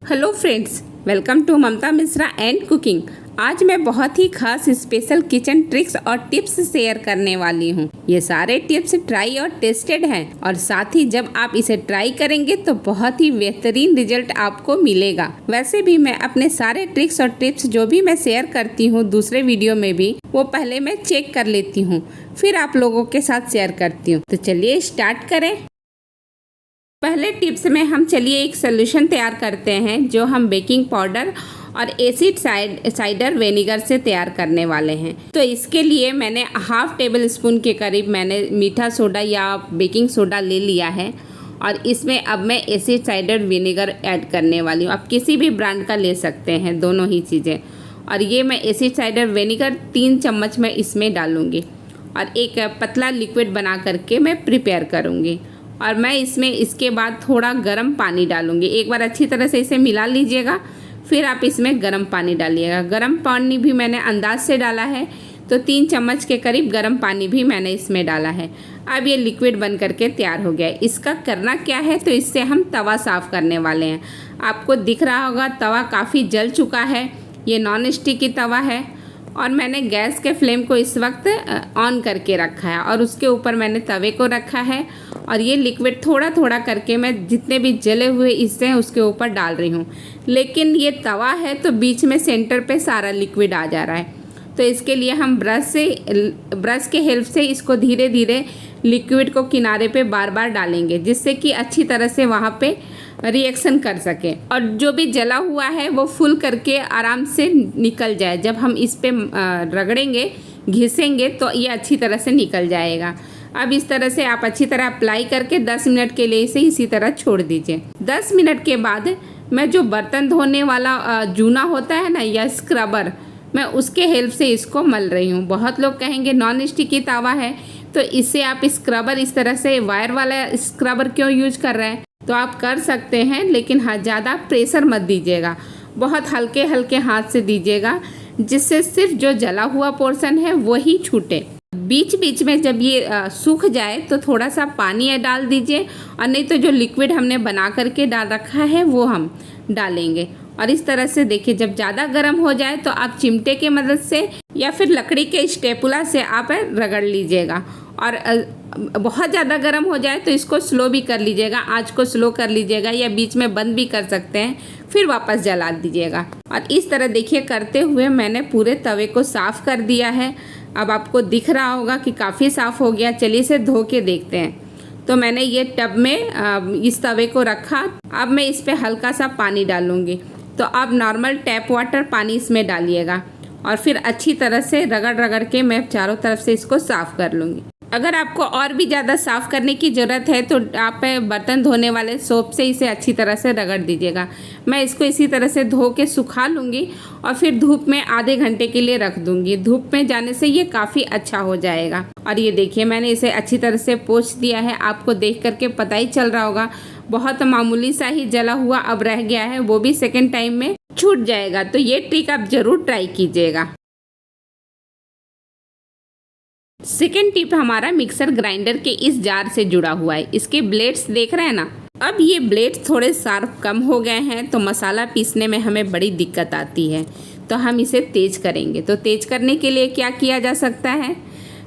Hello friends, welcome to Mamta Mishra and cooking. आज मैं बहुत ही खास स्पेशल किचन ट्रिक्स और टिप्स शेयर करने वाली हूँ। ये सारे टिप्स ट्राई और टेस्टेड हैं और साथ ही जब आप इसे ट्राई करेंगे तो बहुत ही बेहतरीन रिजल्ट आपको मिलेगा। वैसे भी मैं अपने सारे ट्रिक्स और टिप्स जो भी मैं शेयर करती हूँ दूसरे वीडियो में भी, वो पहले मैं चेक कर लेती हूँ, फिर आप लोगों के साथ शेयर करती हूँ। तो चलिए स्टार्ट करें। पहले टिप्स में हम चलिए एक सोल्यूशन तैयार करते हैं जो हम बेकिंग पाउडर और एसिड साइडर विनेगर से तैयार करने वाले हैं। तो इसके लिए मैंने हाफ टेबल स्पून के करीब मैंने मीठा सोडा या बेकिंग सोडा ले लिया है और इसमें अब मैं एसिड साइडर विनेगर ऐड करने वाली हूँ। आप किसी भी ब्रांड का ले सकते हैं, दोनों ही चीज़ें। और ये मैं एसिड साइडर विनेगर 3 चम्मच मैं इसमें डालूँगी और एक पतला लिक्विड बना करके मैं प्रिपेयर करूँगी। और मैं इसमें इसके बाद थोड़ा गर्म पानी डालूंगी। एक बार अच्छी तरह से इसे मिला लीजिएगा, फिर आप इसमें गर्म पानी डालिएगा। गर्म पानी भी मैंने अंदाज से डाला है, तो 3 चम्मच के करीब गर्म पानी भी मैंने इसमें डाला है। अब ये लिक्विड बन करके तैयार हो गया है। इसका करना क्या है, तो इससे हम तवा साफ़ करने वाले हैं। आपको दिख रहा होगा तवा काफ़ी जल चुका है। ये नॉन स्टिकी तवा है और मैंने गैस के फ्लेम को इस वक्त ऑन करके रखा है और उसके ऊपर मैंने तवे को रखा है और ये लिक्विड थोड़ा थोड़ा करके मैं जितने भी जले हुए हिस्से हैं उसके ऊपर डाल रही हूँ। लेकिन ये तवा है तो बीच में सेंटर पे सारा लिक्विड आ जा रहा है, तो इसके लिए हम ब्रश के हेल्प से इसको धीरे धीरे लिक्विड को किनारे पे बार बार डालेंगे, जिससे कि अच्छी तरह से वहाँ पे रिएक्शन कर सके और जो भी जला हुआ है वो फुल करके आराम से निकल जाए। जब हम इस पे रगड़ेंगे, घिसेंगे तो ये अच्छी तरह से निकल जाएगा। अब इस तरह से आप अच्छी तरह अप्लाई करके 10 मिनट के लिए इसे इसी तरह छोड़ दीजिए। 10 मिनट के बाद मैं जो बर्तन धोने वाला जूना होता है ना, या स्क्रबर, मैं उसके हेल्प से इसको मल रही हूँ। बहुत लोग कहेंगे नॉन स्टिकी तवा है तो इससे आप स्क्रबर, इस तरह से वायर वाला स्क्रबर क्यों यूज कर रहे हैं, तो आप कर सकते हैं, लेकिन हाँ ज़्यादा प्रेशर मत दीजिएगा, बहुत हल्के हल्के हाथ से दीजिएगा, जिससे सिर्फ जो जला हुआ पोर्शन है वही छूटे। बीच बीच में जब ये सूख जाए तो थोड़ा सा पानी डाल दीजिए, और नहीं तो जो लिक्विड हमने बना करके डाल रखा है वो हम डालेंगे। और इस तरह से देखिए, जब ज़्यादा गर्म हो जाए तो आप चिमटे की मदद से या फिर लकड़ी के स्टेपुला से आप रगड़ लीजिएगा। और बहुत ज़्यादा गर्म हो जाए तो इसको स्लो भी कर लीजिएगा, आँच को स्लो कर लीजिएगा, या बीच में बंद भी कर सकते हैं, फिर वापस जला दीजिएगा। और इस तरह देखिए करते हुए मैंने पूरे तवे को साफ़ कर दिया है। अब आपको दिख रहा होगा कि काफ़ी साफ़ हो गया। चलिए इसे धो के देखते हैं। तो मैंने ये टब में इस तवे को रखा। अब मैं इस पर हल्का सा पानी डालूँगी। तो आप नॉर्मल टैप वाटर पानी इसमें डालिएगा और फिर अच्छी तरह से रगड़ रगड़ के मैं चारों तरफ से इसको साफ़ कर लूँगी। अगर आपको और भी ज़्यादा साफ़ करने की ज़रूरत है तो आप बर्तन धोने वाले सोप से इसे अच्छी तरह से रगड़ दीजिएगा। मैं इसको इसी तरह से धो के सुखा लूँगी और फिर धूप में आधे घंटे के लिए रख दूँगी। धूप में जाने से ये काफ़ी अच्छा हो जाएगा। और ये देखिए मैंने इसे अच्छी तरह से पोंछ दिया है। आपको देख करके पता ही चल रहा होगा, बहुत मामूली सा ही जला हुआ अब रह गया है, वो भी सेकेंड टाइम में छूट जाएगा। तो ये ट्रिक आप ज़रूर ट्राई कीजिएगा। सेकेंड टिप हमारा मिक्सर ग्राइंडर के इस जार से जुड़ा हुआ है। इसके ब्लेड्स देख रहे हैं ना, अब ये ब्लेड्स थोड़े शार्प कम हो गए हैं तो मसाला पीसने में हमें बड़ी दिक्कत आती है, तो हम इसे तेज करेंगे। तो तेज करने के लिए क्या किया जा सकता है,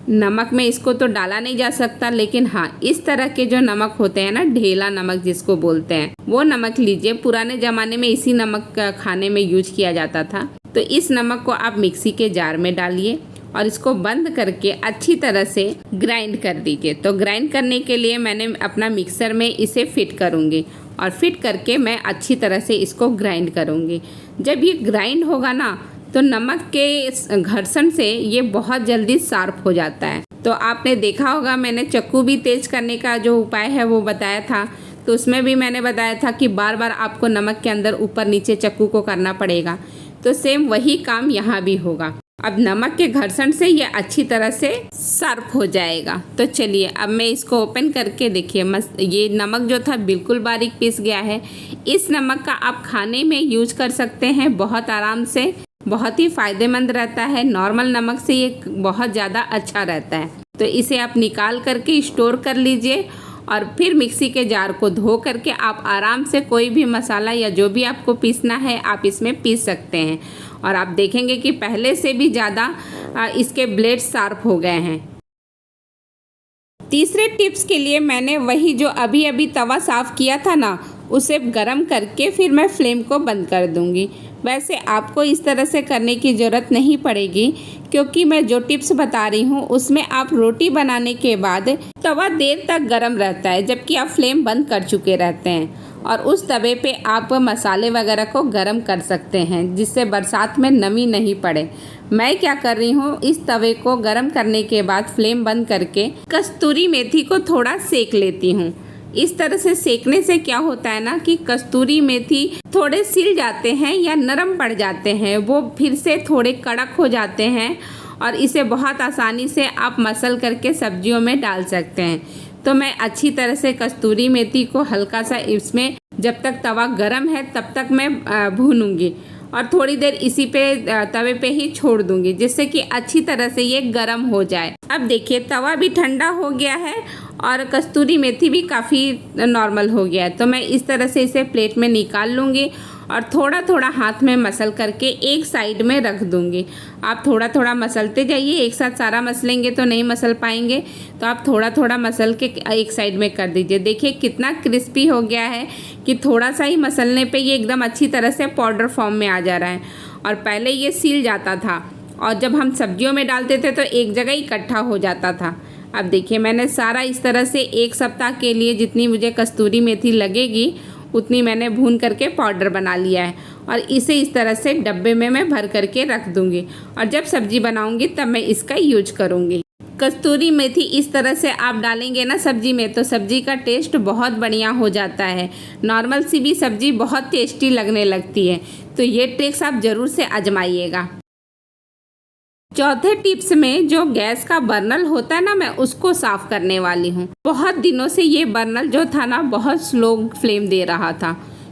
नमक में इसको तो डाला नहीं जा सकता, लेकिन हाँ इस तरह के जो नमक होते हैं ना, ढेला नमक जिसको बोलते हैं, वो नमक लीजिए। पुराने ज़माने में इसी नमक खाने में यूज किया जाता था। तो इस नमक को आप मिक्सी के जार में डालिए और इसको बंद करके अच्छी तरह से ग्राइंड कर दीजिए। तो ग्राइंड करने के लिए मैंने अपना मिक्सर में इसे फिट करूँगी और फिट करके मैं अच्छी तरह से इसको ग्राइंड करूँगी। जब ये ग्राइंड होगा ना, तो नमक के घर्षण से ये बहुत जल्दी शार्प हो जाता है। तो आपने देखा होगा मैंने चक्कू भी तेज करने का जो उपाय है वो बताया था, तो उसमें भी मैंने बताया था कि बार बार आपको नमक के अंदर ऊपर नीचे चक्कू को करना पड़ेगा। तो सेम वही काम यहाँ भी होगा। अब नमक के घर्षण से ये अच्छी तरह से शार्प हो जाएगा। तो चलिए अब मैं इसको ओपन करके देखिए, ये नमक जो था बिल्कुल बारीक पीस गया है। इस नमक का आप खाने में यूज कर सकते हैं बहुत आराम से, बहुत ही फ़ायदेमंद रहता है। नॉर्मल नमक से ये बहुत ज़्यादा अच्छा रहता है। तो इसे आप निकाल करके स्टोर कर लीजिए और फिर मिक्सी के जार को धो करके आप आराम से कोई भी मसाला या जो भी आपको पीसना है आप इसमें पीस सकते हैं। और आप देखेंगे कि पहले से भी ज़्यादा इसके ब्लेड शार्प हो गए हैं। तीसरे टिप्स के लिए मैंने वही जो अभी अभी तवा साफ़ किया था ना, उसे गरम करके फिर मैं फ्लेम को बंद कर दूंगी। वैसे आपको इस तरह से करने की ज़रूरत नहीं पड़ेगी, क्योंकि मैं जो टिप्स बता रही हूँ उसमें आप रोटी बनाने के बाद तवा देर तक गर्म रहता है, जबकि आप फ्लेम बंद कर चुके रहते हैं और उस तवे पे आप मसाले वगैरह को गरम कर सकते हैं, जिससे बरसात में नमी नहीं पड़े। मैं क्या कर रही हूँ, इस तवे को गरम करने के बाद फ्लेम बंद करके कस्तूरी मेथी को थोड़ा सेक लेती हूँ। इस तरह से सेकने से क्या होता है ना कि कस्तूरी मेथी थोड़े सिल जाते हैं या नरम पड़ जाते हैं, वो फिर से थोड़े कड़क हो जाते हैं और इसे बहुत आसानी से आप मसल करके सब्जियों में डाल सकते हैं। तो मैं अच्छी तरह से कस्तूरी मेथी को हल्का सा इसमें जब तक तवा गरम है तब तक मैं भूनूंगी और थोड़ी देर इसी पे तवे पे ही छोड़ दूंगी, जिससे कि अच्छी तरह से ये गरम हो जाए। अब देखिए तवा भी ठंडा हो गया है और कस्तूरी मेथी भी काफ़ी नॉर्मल हो गया है। तो मैं इस तरह से इसे प्लेट में निकाल लूँगी और थोड़ा थोड़ा हाथ में मसल करके एक साइड में रख दूँगी। आप थोड़ा थोड़ा मसलते जाइए, एक साथ सारा मसलेंगे तो नहीं मसल पाएंगे, तो आप थोड़ा थोड़ा मसल के एक साइड में कर दीजिए। देखिए कितना क्रिस्पी हो गया है कि थोड़ा सा ही मसलने पे ये एकदम अच्छी तरह से पाउडर फॉर्म में आ जा रहा है। और पहले ये सील जाता था और जब हम सब्जियों में डालते थे तो एक जगह इकट्ठा हो जाता था। अब देखिए मैंने सारा इस तरह से एक सप्ताह के लिए जितनी मुझे कस्तूरी मेथी लगेगी उतनी मैंने भून करके पाउडर बना लिया है और इसे इस तरह से डब्बे में मैं भर करके रख दूँगी और जब सब्जी बनाऊँगी तब मैं इसका यूज करूँगी। कस्तूरी मेथी इस तरह से आप डालेंगे ना सब्जी में तो सब्जी का टेस्ट बहुत बढ़िया हो जाता है। नॉर्मल सी भी सब्जी बहुत टेस्टी लगने लगती है। तो ये ट्रिक्स आप ज़रूर से आजमाइएगा। चौथे टिप्स में जो गैस का बर्नल होता है ना, मैं उसको साफ करने वाली हूँ। बहुत दिनों से ये बर्नल जो था ना बहुत स्लो फ्लेम दे रहा था,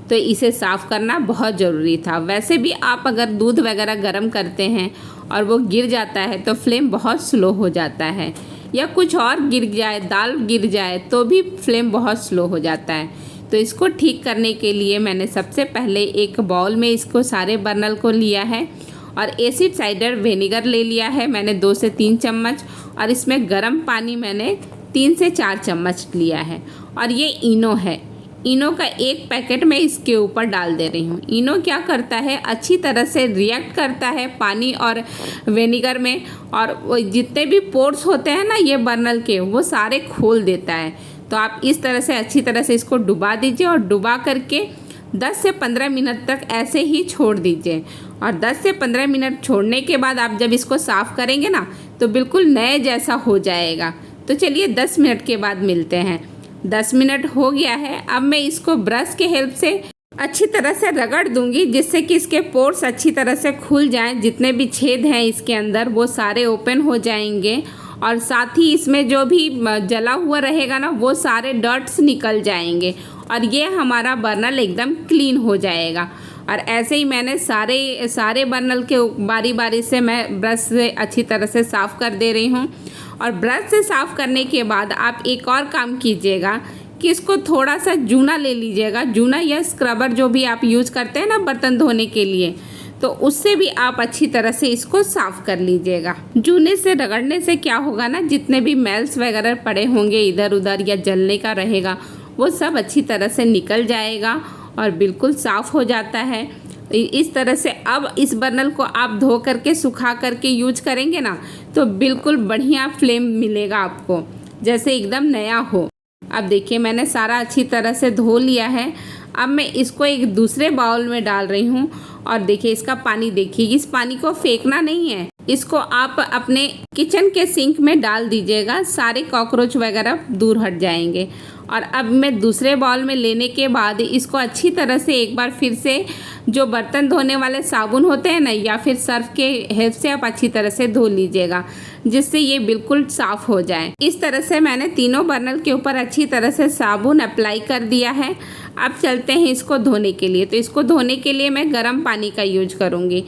तो इसे साफ करना बहुत ज़रूरी था। वैसे भी आप अगर दूध वगैरह गर्म करते हैं और वो गिर जाता है तो फ्लेम बहुत स्लो हो जाता है, या कुछ और गिर जाए, दाल गिर जाए तो भी फ्लेम बहुत स्लो हो जाता है। तो इसको ठीक करने के लिए मैंने सबसे पहले एक बाउल में इसको सारे बर्नल को लिया है और एसिड साइडर विनेगर ले लिया है मैंने 2 से 3 चम्मच और इसमें गर्म पानी मैंने 3 से 4 चम्मच लिया है। और ये इनो है, इनो का एक पैकेट मैं इसके ऊपर डाल दे रही हूँ। इनो क्या करता है, अच्छी तरह से रिएक्ट करता है पानी और विनेगर में, और वो जितने भी पोर्स होते हैं ना ये बर्नल के वो सारे खोल देता है। तो आप इस तरह से अच्छी तरह से इसको डुबा दीजिए और डुबा करके 10 से 15 मिनट तक ऐसे ही छोड़ दीजिए। और 10 से 15 मिनट छोड़ने के बाद आप जब इसको साफ़ करेंगे ना तो बिल्कुल नए जैसा हो जाएगा। तो चलिए 10 मिनट के बाद मिलते हैं। 10 मिनट हो गया है। अब मैं इसको ब्रश के हेल्प से अच्छी तरह से रगड़ दूंगी, जिससे कि इसके पोर्स अच्छी तरह से खुल जाएं। जितने भी छेद हैं इसके अंदर वो सारे ओपन हो जाएंगे और साथ ही इसमें जो भी जला हुआ रहेगा ना वो सारे डर्ट्स निकल जाएंगे और ये हमारा बर्नल एकदम क्लीन हो जाएगा। और ऐसे ही मैंने सारे बर्नल के बारी बारी से मैं ब्रश से अच्छी तरह से साफ़ कर दे रही हूँ। और ब्रश से साफ़ करने के बाद आप एक और काम कीजिएगा कि इसको थोड़ा सा जूना ले लीजिएगा। जूना या स्क्रबर जो भी आप यूज़ करते हैं ना बर्तन धोने के लिए, तो उससे भी आप अच्छी तरह से इसको साफ़ कर लीजिएगा। जूने से रगड़ने से क्या होगा ना, जितने भी मैल्स वगैरह पड़े होंगे इधर उधर या जलने का रहेगा वो सब अच्छी तरह से निकल जाएगा और बिल्कुल साफ़ हो जाता है। इस तरह से अब इस बर्नल को आप धो करके सुखा करके यूज करेंगे ना तो बिल्कुल बढ़िया फ्लेम मिलेगा आपको, जैसे एकदम नया हो। अब देखिए मैंने सारा अच्छी तरह से धो लिया है। अब मैं इसको एक दूसरे बाउल में डाल रही हूँ और देखिए इसका पानी देखिए, इस पानी को फेंकना नहीं है, इसको आप अपने किचन के सिंक में डाल दीजिएगा, सारे कॉकरोच वगैरह दूर हट जाएंगे। और अब मैं दूसरे बाउल में लेने के बाद इसको अच्छी तरह से एक बार फिर से जो बर्तन धोने वाले साबुन होते हैं ना या फिर सर्फ के हेल्प से आप अच्छी तरह से धो लीजिएगा, जिससे ये बिल्कुल साफ़ हो जाए। इस तरह से मैंने तीनों बर्नल के ऊपर अच्छी तरह से साबुन अप्लाई कर दिया है। अब चलते हैं इसको धोने के लिए। तो इसको धोने के लिए मैं गर्म पानी का यूज करूँगी।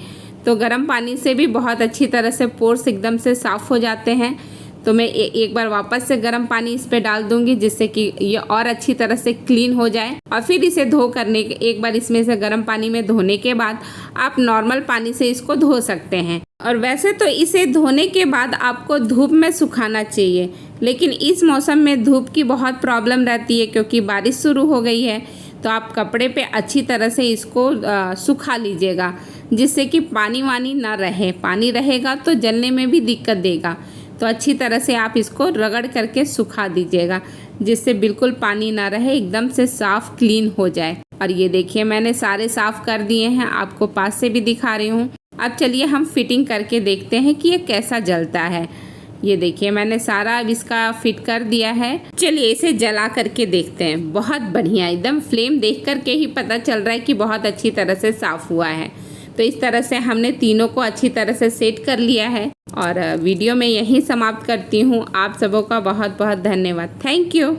तो गर्म पानी से भी बहुत अच्छी तरह से पोर्स एकदम से साफ़ हो जाते हैं। तो मैं एक बार वापस से गर्म पानी इस पे डाल दूंगी, जिससे कि ये और अच्छी तरह से क्लीन हो जाए। और फिर इसे धो करने के एक बार इसमें से गर्म पानी में धोने के बाद आप नॉर्मल पानी से इसको धो सकते हैं। और वैसे तो इसे धोने के बाद आपको धूप में सुखाना चाहिए, लेकिन इस मौसम में धूप की बहुत प्रॉब्लम रहती है क्योंकि बारिश शुरू हो गई है। तो आप कपड़े पे अच्छी तरह से इसको सुखा लीजिएगा, जिससे कि पानी वानी ना रहे। पानी रहेगा तो जलने में भी दिक्कत देगा। तो अच्छी तरह से आप इसको रगड़ करके सुखा दीजिएगा, जिससे बिल्कुल पानी ना रहे, एकदम से साफ़ क्लीन हो जाए। और ये देखिए मैंने सारे साफ़ कर दिए हैं, आपको पास से भी दिखा रही हूँ। अब चलिए हम फिटिंग करके देखते हैं कि ये कैसा जलता है। ये देखिए मैंने सारा अब इसका फिट कर दिया है। चलिए इसे जला करके देखते हैं। बहुत बढ़िया, एकदम फ्लेम देख करके ही पता चल रहा है कि बहुत अच्छी तरह से साफ़ हुआ है। तो इस तरह से हमने तीनों को अच्छी तरह से सेट कर लिया है। और वीडियो में यहीं समाप्त करती हूँ। आप सबों का बहुत बहुत धन्यवाद। Thank you.